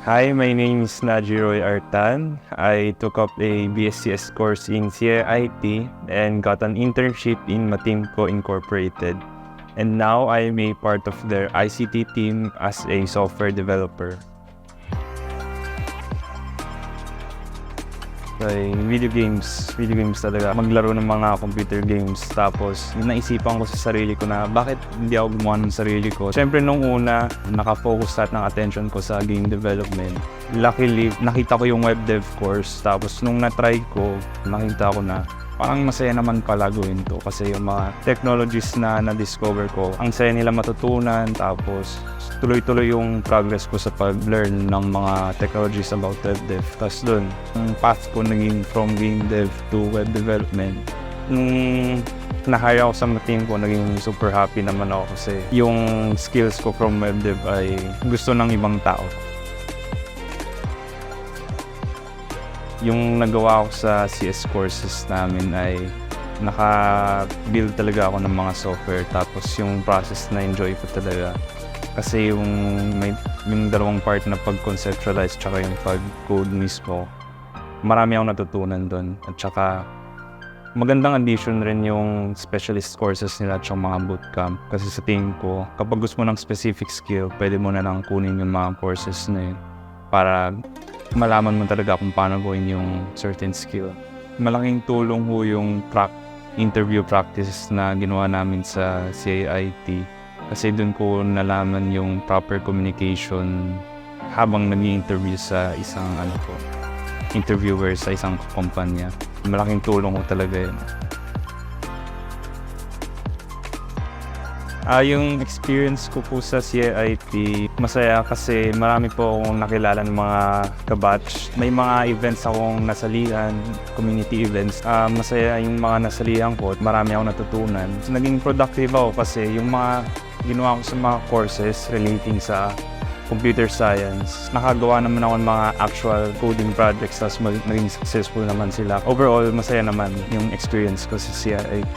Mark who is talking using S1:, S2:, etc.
S1: Hi, my name is Najiroy Artan. I took up a BSCS course in CIT and got an internship in Matimco Incorporated. And now I am a part of their ICT team as a software developer. Video games talaga. Maglaro ng mga computer games. Tapos, naisipan ko sa sarili ko na bakit hindi ako gumawa ng sarili ko. Siyempre, nung una, nakafocus lahat ng attention ko sa game development. Luckily, nakita ko yung web dev course. Tapos, nung na-try ko, nakita ko na parang masaya naman pala gawin to. Kasi yung mga technologies na na-discover ko, ang saya nila matutunan. Tapos, tuloy-tuloy yung progress ko sa pag-learn ng mga technologies about web dev. Tapos dun, ang path ko naging from game dev to web development. Nung na-hire ako sa team ko, naging super happy naman ako kasi yung skills ko from web dev ay gusto ng ibang tao. Yung nagawa ko sa CS courses namin ay naka-build talaga ako ng mga software, tapos yung process na enjoy ko talaga. Kasi yung dalawang part na pag-conceptualize tsaka yung pag-code mismo, marami akong natutunan doon. At tsaka magandang addition rin yung specialist courses nila at mga bootcamp. Kasi sa tingin ko, kapag gusto mo ng specific skill, pwede mo na lang kunin yung mga courses na yun para malaman mo talaga kung paano gawin yung certain skill. Malaking tulong ho yung interview practices na ginawa namin sa CIT. Kasi doon ko nalaman yung proper communication habang nag-i-interview sa isang interviewer sa isang kumpanya. Malaking tulong ko talaga yun. Yung experience ko po sa CIT, masaya kasi marami po akong nakilala ng mga kabatch. May mga events akong nasalihan, community events. Masaya yung mga nasalihan ko at marami akong natutunan. Naging productive ako kasi yung mga ginawa ko sa mga courses relating sa computer science, nakagawa naman ako ng mga actual coding projects, tapos naging successful naman sila. Overall, masaya naman yung experience ko sa CIT.